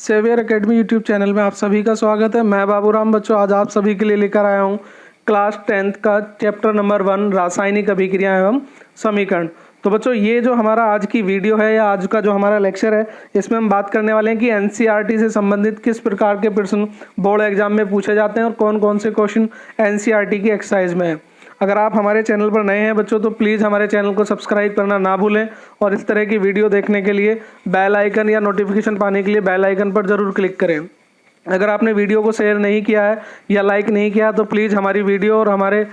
Saviour academy YouTube channel में आप सभी का स्वागत है। मैं बाबूराम। बच्चों, आज आप सभी के लिए लेकर आया हूँ क्लास 10th का चैप्टर नंबर 1 रासायनिक अभिक्रिया एवं समीकरण। तो बच्चों, ये जो हमारा आज की वीडियो है या आज का जो हमारा लेक्चर है, इसमें हम बात करने वाले हैं कि एनसीईआरटी से संबंधित किस प्रकार के प्रश्न बोर्ड एग्जाम में पूछे जाते हैं और कौन कौन से क्वेश्चन एनसीईआरटी की एक्सरसाइज में है। अगर आप हमारे चैनल पर नए हैं बच्चों, तो प्लीज़ हमारे चैनल को सब्सक्राइब करना ना भूलें और इस तरह की वीडियो देखने के लिए बेल आइकन या नोटिफिकेशन पाने के लिए बेल आइकन पर ज़रूर क्लिक करें। अगर आपने वीडियो को शेयर नहीं किया है या लाइक नहीं किया तो प्लीज़ हमारी वीडियो और हमारे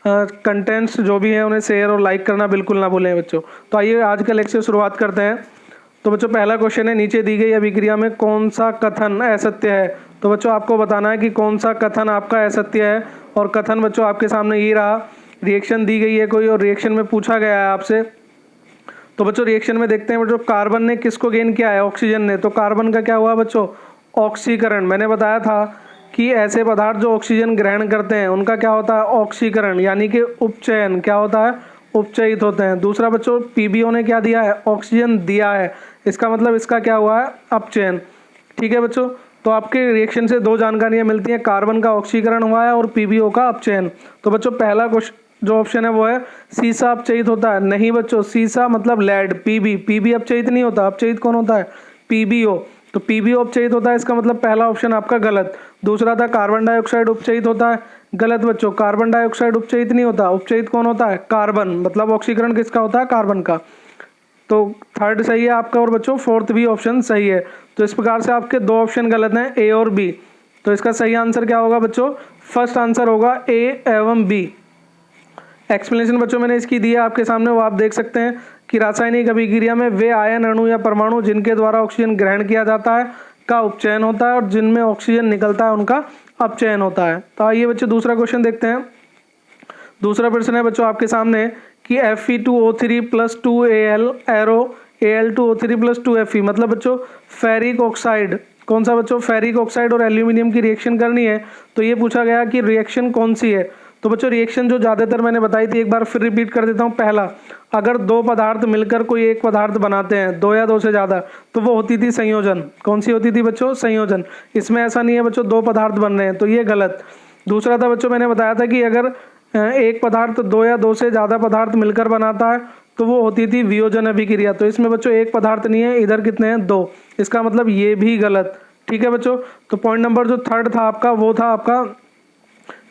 कंटेंट्स जो भी हैं उन्हें शेयर और लाइक करना बिल्कुल ना भूलें बच्चों। तो आइए आज का लेक्चर शुरुआत करते हैं। तो बच्चों, पहला क्वेश्चन है, नीचे दी गई अभिक्रिया में कौन सा कथन असत्य है। तो बच्चों, आपको बताना है कि कौन सा कथन आपका असत्य है। और कथन बच्चों आपके सामने ये रहा, रिएक्शन दी गई है कोई और रिएक्शन में पूछा गया है आपसे। तो बच्चों, रिएक्शन में देखते हैं बच्चों, कार्बन ने किसको गेन किया है, ऑक्सीजन ने। तो कार्बन का क्या हुआ बच्चों, ऑक्सीकरण। मैंने बताया था कि ऐसे पदार्थ जो ऑक्सीजन ग्रहण करते हैं उनका क्या होता है, ऑक्सीकरण, यानी कि उपचयन। क्या होता है, उपचयित होते हैं। दूसरा बच्चों, पीबीओ ने क्या दिया है, ऑक्सीजन दिया है, इसका मतलब इसका क्या हुआ है, अपचयन। ठीक है बच्चों, तो आपके रिएक्शन से दो जानकारियां मिलती हैं, कार्बन का ऑक्सीकरण हुआ है और पीबीओ का अपचयन। तो बच्चों, पहला क्वेश्चन जो ऑप्शन है वो है सीसा अपचयित होता है। नहीं बच्चों, सीसा मतलब लेड, पीबी अपचयित नहीं होता। अपचयित कौन होता है, पीबीओ। तो पीबीओ अपचयित होता है, इसका मतलब पहला ऑप्शन आपका गलत। दूसरा था कार्बन डाइऑक्साइड उपचयित होता है, गलत बच्चों। कार्बन डाइऑक्साइड उपचयित नहीं होता, उपचयित कौन होता है, कार्बन। मतलब ऑक्सीकरण किसका होता है, कार्बन का। तो थर्ड सही है आपका और बच्चों फोर्थ भी ऑप्शन सही है। तो इस प्रकार से आपके दो ऑप्शन गलत हैं, ए और बी। तो इसका सही आंसर क्या होगा बच्चों, फर्स्ट आंसर होगा ए एवं बी। एक्सप्लेनेशन बच्चों मैंने इसकी दी है आपके सामने, वो आप देख सकते हैं कि रासायनिक अभिक्रिया में वे आयन अणु या परमाणु जिनके द्वारा ऑक्सीजन ग्रहण किया जाता है का उपचयन होता है और जिनमें ऑक्सीजन निकलता है उनका अपचयन होता है। तो आइए बच्चों दूसरा क्वेश्चन देखते हैं। दूसरा प्रश्न है बच्चों आपके सामने कि Fe2O3 + 2Al arrow Al2O3 + 2Fe, मतलब बच्चों फेरिक ऑक्साइड। कौन सा बच्चों, फेरिक ऑक्साइड और एल्यूमिनियम की रिएक्शन करनी है। तो ये पूछा गया कि रिएक्शन कौन सी है। तो बच्चों, रिएक्शन जो ज़्यादातर मैंने बताई थी, एक बार फिर रिपीट कर देता हूँ। पहला, अगर दो पदार्थ मिलकर कोई एक पदार्थ बनाते हैं, दो या दो से ज़्यादा, तो वो होती थी संयोजन। कौन सी होती थी बच्चों, संयोजन। इसमें ऐसा नहीं है बच्चों दो पदार्थ बन रहे हैं, तो ये गलत। दूसरा था बच्चों, मैंने बताया था कि अगर एक पदार्थ दो या दो से ज़्यादा पदार्थ मिलकर बनाता है तो वो होती थी वियोजन अभिक्रिया। तो इसमें बच्चों एक पदार्थ नहीं है, इधर कितने हैं, दो। इसका मतलब ये भी गलत। ठीक है बच्चों, तो पॉइंट नंबर जो थर्ड था आपका, वो था आपका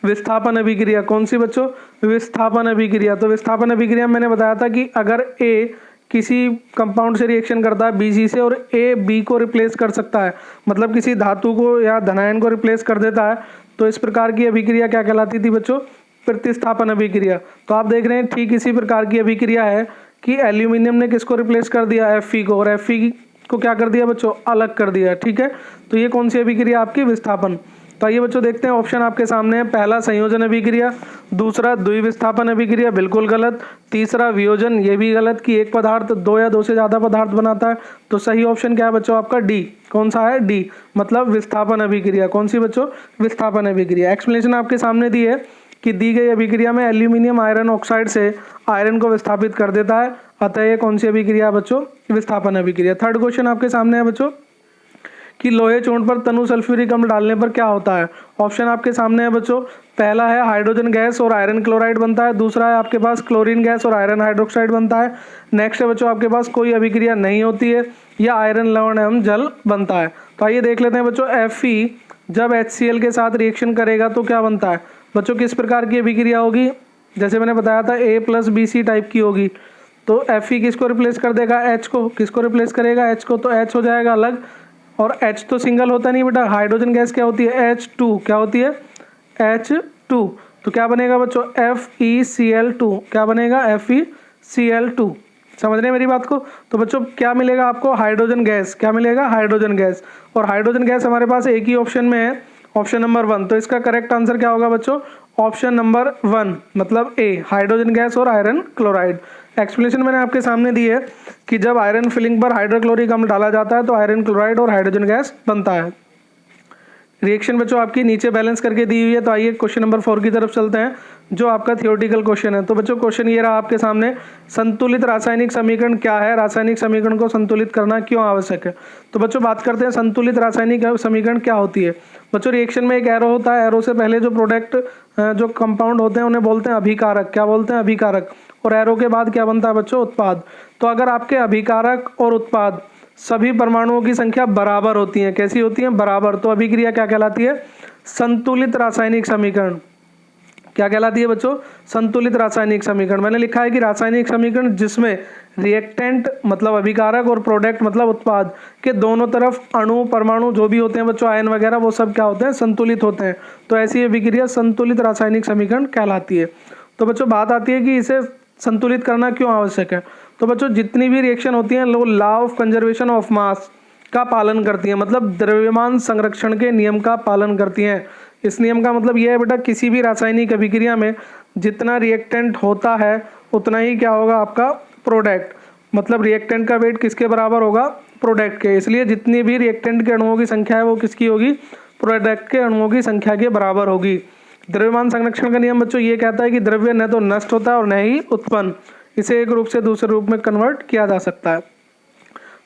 विस्थापन अभिक्रिया। कौन सी बच्चों, विस्थापन अभिक्रिया। तो विस्थापन अभिक्रिया मैंने बताया था कि अगर ए किसी कंपाउंड से रिएक्शन करता है बीसी से और ए बी को रिप्लेस कर सकता है, मतलब किसी धातु को या धनायन को रिप्लेस कर देता है, तो इस प्रकार की अभिक्रिया क्या कहलाती थी बच्चों, प्रतिस्थापन अभिक्रिया। तो आप देख रहे हैं ठीक इसी प्रकार की अभिक्रिया है कि एल्यूमिनियम ने किसको रिप्लेस कर दिया, Fe को, और Fe को क्या कर दिया बच्चों, अलग कर दिया। ठीक है, तो ये कौन सी अभिक्रिया आपकी, विस्थापन। तो आइए बच्चों देखते हैं, ऑप्शन आपके सामने है। पहला संयोजन अभिक्रिया, दूसरा द्विविस्थापन अभिक्रिया, बिल्कुल गलत। तीसरा वियोजन, ये भी गलत कि एक पदार्थ दो या दो से ज़्यादा पदार्थ बनाता है। तो सही ऑप्शन क्या है बच्चों आपका, डी। कौन सा है, डी, मतलब विस्थापन अभिक्रिया। कौन सी बच्चों, विस्थापन अभिक्रिया। एक्सप्लेनेशन आपके सामने दी है कि दी गई अभिक्रिया में एल्यूमिनियम आयरन ऑक्साइड से आयरन को विस्थापित कर देता है, अतः ये कौन सी अभिक्रिया बच्चों, विस्थापन अभिक्रिया। थर्ड क्वेश्चन आपके सामने है बच्चों कि लोहे चूर्ण पर तनु सल्फ्यूरिक अम्ल डालने पर क्या होता है। ऑप्शन आपके सामने है बच्चों, पहला है हाइड्रोजन गैस और आयरन क्लोराइड बनता है। दूसरा है आपके पास क्लोरीन गैस और आयरन हाइड्रोक्साइड बनता है। नेक्स्ट है बच्चों आपके पास कोई अभिक्रिया नहीं होती है या आयरन लवण एवं जल बनता है। तो आइए देख लेते हैं बच्चों, Fe जब HCl के साथ रिएक्शन करेगा तो क्या बनता है बच्चों, किस प्रकार की अभिक्रिया होगी। जैसे मैंने बताया था A + BC टाइप की होगी। तो Fe किसको रिप्लेस कर देगा, H को। किसको रिप्लेस करेगा, H को। तो H हो जाएगा अलग, और H तो सिंगल होता नहीं बेटा। हाइड्रोजन गैस क्या होती है, H2। क्या होती है, H2। तो क्या बनेगा बच्चों, FeCl2। क्या बनेगा, FeCl2। समझ रहे हैं मेरी बात को। तो बच्चों क्या मिलेगा आपको, हाइड्रोजन गैस। क्या मिलेगा, हाइड्रोजन गैस। और हाइड्रोजन गैस हमारे पास एक ही ऑप्शन में है, ऑप्शन नंबर 1। तो इसका करेक्ट आंसर क्या होगा बच्चों, ऑप्शन नंबर 1, मतलब ए, हाइड्रोजन गैस और आयरन क्लोराइड। एक्सप्लेनेशन मैंने आपके सामने दी है कि जब आयरन फिलिंग पर हाइड्रोक्लोरिक अम्ल डाला जाता है तो आयरन क्लोराइड और हाइड्रोजन गैस बनता है। रिएक्शन बच्चों आपकी नीचे बैलेंस करके दी हुई है। तो आइए क्वेश्चन नंबर 4 की तरफ चलते हैं, जो आपका थियोरेटिकल क्वेश्चन है। तो बच्चों क्वेश्चन ये रहा आपके सामने, संतुलित रासायनिक समीकरण क्या है, रासायनिक समीकरण को संतुलित करना क्यों आवश्यक है। तो बच्चों बात करते हैं संतुलित रासायनिक समीकरण क्या होती है। बच्चों रिएक्शन में एक एरो होता है, एरो से पहले जो प्रोडक्ट जो कंपाउंड होते हैं उन्हें बोलते हैं अभिकारक। क्या बोलते हैं? अभिकारक। और एरो के बाद क्या बनता है बच्चों? उत्पाद। तो अगर आपके अभिकारक और उत्पाद सभी परमाणुओं की संख्या बराबर होती है, कैसी होती है? बराबर, तो अभिक्रिया क्या कहलाती है? संतुलित रासायनिक समीकरण। क्या कहलाती है बच्चों? संतुलित रासायनिक समीकरण। मैंने लिखा है कि रासायनिक समीकरण जिसमें रिएक्टेंट मतलब अभिकारक और प्रोडक्ट मतलब उत्पाद के दोनों तरफ अणु परमाणु जो भी होते हैं बच्चों, आयन वगैरह, वो सब क्या होते हैं? संतुलित होते हैं। तो ऐसी अभिक्रिया संतुलित रासायनिक समीकरण कहलाती है। तो बच्चों बात आती है कि इसे संतुलित करना क्यों आवश्यक है। तो बच्चों जितनी भी रिएक्शन होती हैं वो law of conservation of mass का पालन करती हैं, मतलब द्रव्यमान संरक्षण के नियम का पालन करती हैं। इस नियम का मतलब यह है बेटा, किसी भी रासायनिक अभिक्रिया में जितना रिएक्टेंट होता है उतना ही क्या होगा? आपका प्रोडक्ट। मतलब रिएक्टेंट का वेट किसके बराबर होगा? प्रोडक्ट के। इसलिए जितनी भी रिएक्टेंट के अणुओं की संख्या है वो किसकी होगी? प्रोडक्ट के अणुओं की संख्या के बराबर होगी। द्रव्यमान संरक्षण का नियम बच्चों ये कहता है कि द्रव्य न तो नष्ट होता है और न ही उत्पन्न, इसे एक रूप से दूसरे रूप में कन्वर्ट किया जा सकता है।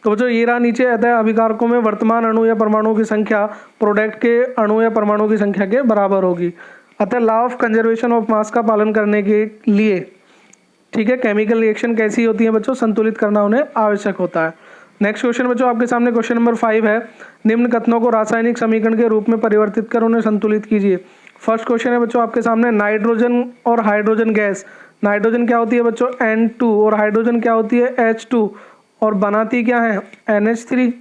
तो बच्चों ये रहा नीचे, अतः अभिकारकों में वर्तमान अणु या परमाणु की संख्या प्रोडक्ट के अणु या परमाणु की संख्या के बराबर होगी। अतः law of conservation of mass का पालन करने के लिए, ठीक है, केमिकल रिएक्शन कैसी होती है बच्चों? संतुलित करना उन्हें आवश्यक होता है। नेक्स्ट क्वेश्चन बच्चों आपके सामने क्वेश्चन नंबर 5 है, निम्न कथनों को रासायनिक समीकरण के रूप में परिवर्तित कर उन्हें संतुलित कीजिए। फर्स्ट क्वेश्चन है बच्चों आपके सामने, नाइट्रोजन और हाइड्रोजन गैस। नाइट्रोजन क्या होती है बच्चों? N2 और हाइड्रोजन क्या होती है? H2 और बनाती क्या है? NH3।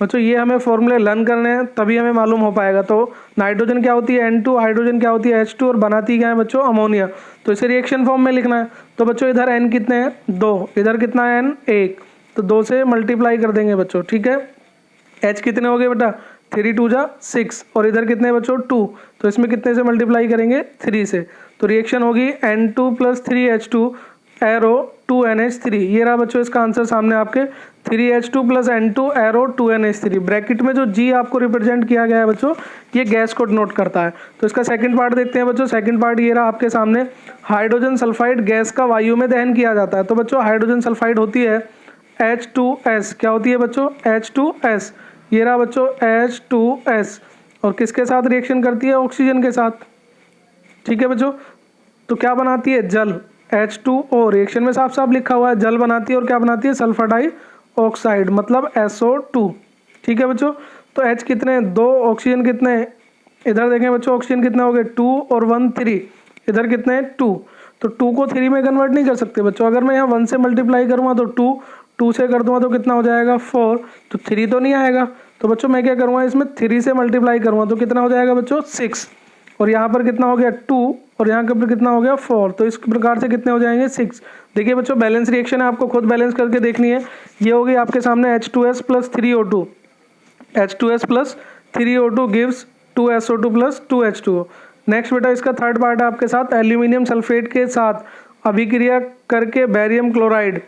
बच्चों ये हमें फॉर्मूले लर्न करने हैं तभी हमें मालूम हो पाएगा। तो नाइट्रोजन क्या होती है? N2, हाइड्रोजन क्या होती है? H2 और बनाती क्या है बच्चों? अमोनिया। तो इसे रिएक्शन फॉर्म में लिखना है। तो बच्चों इधर N कितने हैं? 2, इधर कितना है? N 1, तो 2 से मल्टीप्लाई कर देंगे बच्चों, ठीक है। H कितने हो गए बेटा? 3 2 जा 6, और इधर कितने बच्चों? 2, तो इसमें कितने से मल्टीप्लाई करेंगे? 3 से। तो रिएक्शन होगी N2 + 3H2 एरो 2NH3। ये रहा बच्चों इसका आंसर सामने आपके, 3H2 + N2 arrow 2NH3। Bracket में जो G आपको रिप्रेजेंट किया गया है बच्चों, ये गैस को डिनोट करता है। तो इसका सेकंड पार्ट देखते हैं बच्चों। सेकंड पार्ट ये रहा आपके सामने, हाइड्रोजन सल्फाइड गैस का वायु में दहन किया जाता है। तो बच्चों हाइड्रोजन सल्फाइड होती है H2S। क्या होती है बच्चों? H2S। ये रहा बच्चों H2S, और किसके साथ रिएक्शन करती है? ऑक्सीजन के साथ, ठीक है बच्चों। तो क्या बनाती है? जल, H2O। रिएक्शन में साफ साफ लिखा हुआ है जल बनाती है, और क्या बनाती है? सल्फर डाइऑक्साइड, मतलब SO2, ठीक है बच्चों। तो H कितने? 2, ऑक्सीजन कितने? इधर देखें बच्चों, ऑक्सीजन कितने हो गए? 2 और 1 3, इधर कितने? 2। तो 2 को 3 में कन्वर्ट नहीं कर सकते बच्चों। अगर मैं यहाँ 1 से मल्टीप्लाई करूँगा तो 2, 2 से कर दूंगा तो कितना हो जाएगा? 4, तो 3 तो नहीं आएगा। तो बच्चों मैं क्या करूँगा, इसमें 3 से मल्टीप्लाई करूँगा तो कितना हो जाएगा बच्चों? 6, और यहाँ पर कितना हो गया? 2, और यहाँ पर कितना हो गया? 4। तो इस प्रकार से कितने हो जाएंगे? 6। देखिए बच्चों बैलेंस रिएक्शन है, आपको खुद बैलेंस करके देखनी है। ये होगी आपके सामने H2S + 3O2, H2S + 3O2 gives 2SO2 + 2H2O। Next बेटा इसका थर्ड पार्ट है आपके साथ, एल्यूमिनियम सल्फेट के साथ अभिक्रिया करके बैरियम क्लोराइड।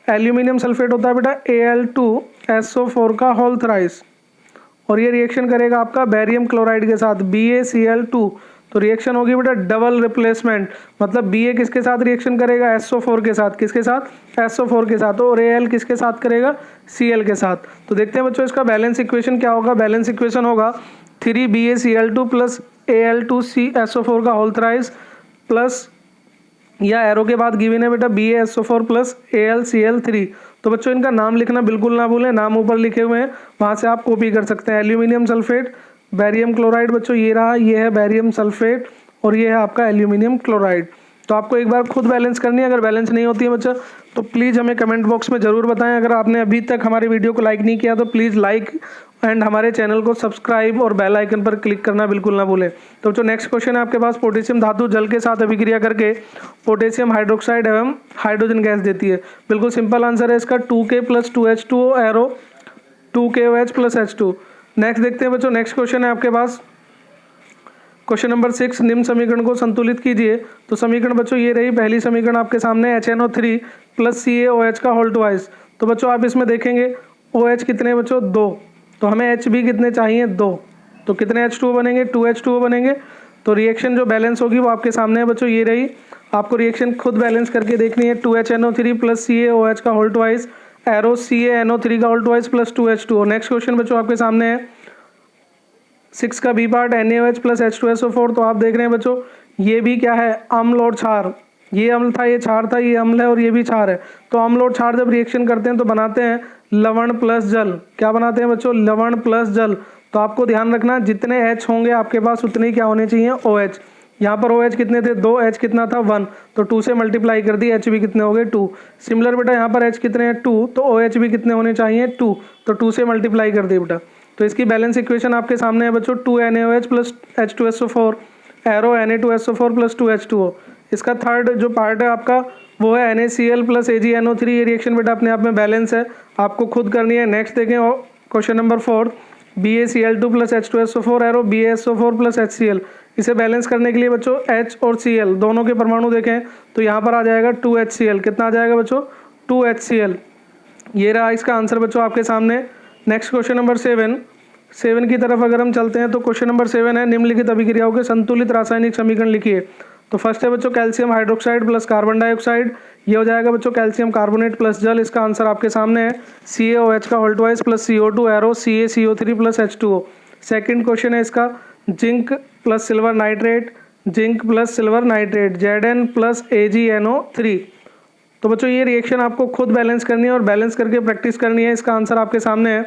एल्यूमिनियम सल्फेट होता है बेटा Al2SO4 का होल थ्राइस, और ये रिएक्शन करेगा आपका बैरियम क्लोराइड के साथ BaCl2। तो रिएक्शन होगी बेटा डबल रिप्लेसमेंट, मतलब Ba किसके साथ रिएक्शन करेगा? SO4 के साथ। किसके साथ? SO4 के साथ। और Al किसके साथ करेगा? Cl के साथ। तो देखते हैं बच्चों इसका बैलेंस इक्वेशन क्या होगा। बैलेंस इक्वेशन होगा 3BaCl2 + Al2SO4 का होल थ्राइस प्लस, या एरो के बाद गिवन है बेटा BaSO4 + AlCl3। तो बच्चों इनका नाम लिखना बिल्कुल ना भूलें, नाम ऊपर लिखे हुए हैं, वहाँ से आप कॉपी कर सकते हैं। एल्यूमिनियम सल्फेट, बैरियम क्लोराइड बच्चों ये रहा, ये है बैरियम सल्फेट, और ये है आपका एल्यूमिनियम क्लोराइड। तो आपको एक बार खुद बैलेंस करनी है। अगर बैलेंस नहीं होती है बच्चा तो प्लीज़ हमें कमेंट बॉक्स में ज़रूर बताएं। अगर आपने अभी तक हमारी वीडियो को लाइक नहीं किया तो प्लीज़ लाइक एंड हमारे चैनल को सब्सक्राइब और बेल आइकन पर क्लिक करना बिल्कुल ना भूलें। तो जो नेक्स्ट क्वेश्चन है आपके पास, पोटेशियम धातु जल के साथ अभिक्रिया करके पोटेशियम हाइड्रोक्साइड एवं हाइड्रोजन गैस देती है। बिल्कुल सिंपल आंसर है इसका, 2K + 2H2O arrow 2KOH + H2। Next देखते हैं बच्चों, नेक्स्ट क्वेश्चन है आपके पास क्वेश्चन नंबर 6, निम्न समीकरण को संतुलित कीजिए। तो समीकरण बच्चों ये रही पहली समीकरण आपके सामने, HNO3 + CaOH का होल ट्वाइस। तो बच्चों आप इसमें देखेंगे OH कितने बच्चों? 2, तो हमें H भी कितने चाहिए? 2, तो कितने H2O बनेंगे, 2H2O बनेंगे। तो रिएक्शन जो बैलेंस होगी वो आपके सामने है बच्चों, ये रही। आपको रिएक्शन खुद बैलेंस करके देखनी है। 2HNO3 प्लस CaOH का होल ट्वाइस, एरो CaNO3 का whole twice plus 2H2O। Next question बच्चों आपके सामने है 6 का B part NaOH plus H2SO4। तो आप देख रहे हैं बच्चों ये भी क्या है, अम्ल और क्षार। ये अम्ल था, ये क्षार था, ये अम्ल है और ये भी क्षार है। तो अम्ल और क्षार जब रिएक्शन करते हैं तो बनाते हैं लवण प्लस जल। क्या बनाते हैं बच्चों, लवण प्लस जल। तो आपको ध्यान रखना जितने H होंगे आपके पास उतने ही क्या होने चाहिए, OH। यहाँ पर OH कितने थे, 2, H कितना था 1, तो 2 से मल्टीप्लाई कर दी, H भी कितने हो गए 2। सिमिलर बेटा यहाँ पर H कितने हैं 2, तो OH भी कितने होने चाहिए 2, तो 2 से मल्टीप्लाई कर दी बेटा। तो इसकी बैलेंस इक्वेशन आपके सामने है बच्चों 2NaOH plus H2SO4, arrow Na2SO4 plus 2H2O। इसका थर्ड जो पार्ट है आपका वो है NaCl प्लस AgNO3। ये रिएक्शन बेटा अपने आप में बैलेंस है, आपको खुद करनी है। नेक्स्ट देखें question number 4, BaCl2 plus H2SO4 arrow BaSO4 plus HCl। इसे बैलेंस करने के लिए बच्चों H और Cl दोनों के परमाणु देखें तो यहाँ पर आ जाएगा 2HCl। कितना आ जाएगा बच्चों, 2HCl। ये रहा इसका आंसर बच्चों आपके सामने। नेक्स्ट क्वेश्चन नंबर 7 की तरफ अगर हम चलते हैं तो क्वेश्चन नंबर 7 है निम्नलिखित अभिक्रियाओं के संतुलित रासायनिक समीकरण लिखिए। तो फर्स्ट है बच्चों calcium hydroxide plus carbon dioxide, ये हो जाएगा बच्चों कैल्शियम कार्बोनेट प्लस जल। इसका आंसर आपके सामने है CaOH का whole twice plus CO2 arrow CaCO3 plus H2O। Second question है इसका zinc plus silver nitrate, zinc plus silver nitrate Zn plus AgNO3। तो बच्चों ये रिएक्शन आपको खुद बैलेंस करनी है और बैलेंस करके प्रैक्टिस करनी है। इसका आंसर आपके सामने है।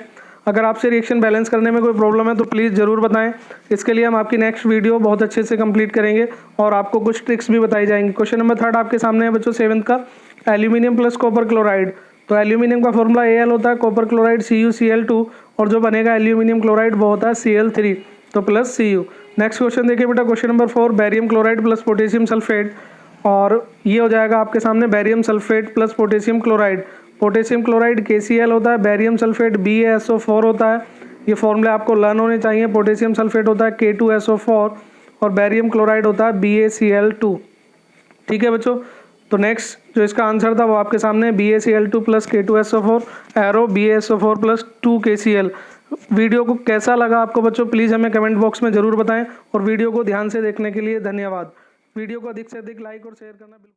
अगर आपसे रिएक्शन बैलेंस करने में कोई प्रॉब्लम है तो प्लीज़ ज़रूर बताएं। इसके लिए हम आपकी नेक्स्ट वीडियो बहुत अच्छे से कंप्लीट करेंगे और आपको कुछ ट्रिक्स भी बताई जाएंगी। क्वेश्चन नंबर 3 आपके सामने है बच्चों 7th का, एल्यूमिनियम प्लस कॉपर क्लोराइड। तो एल्यूमिनियम का फॉर्मूला Al होता है, कॉपर क्लोराइड CuCl2 और जो बनेगा एल्यूमिनियम क्लोराइड वो होता है Cl3, तो प्लस Cu। नेक्स्ट क्वेश्चन देखिए बेटा question number 4, barium chloride plus potassium sulphate, और ये हो जाएगा आपके सामने barium sulphate plus potassium chloride. Potassium chloride KCl होता है, बैरियम सल्फेट BaSO4 होता है। ये फॉर्मूले आपको लर्न होने चाहिए। पोटेशियम सल्फेट होता है K2SO4 और बैरियम क्लोराइड होता है BaCl2। ठीक है बच्चों, तो नेक्स्ट जो इसका आंसर था वो आपके सामने BaCl2 plus K2SO4 arrow BaSO4 plus 2KCl। Video को कैसा लगा आपको बच्चों प्लीज़ हमें कमेंट बॉक्स में ज़रूर बताएं और वीडियो को ध्यान से देखने के लिए धन्यवाद। वीडियो को अधिक से अधिक लाइक और शेयर करना बिल्कुल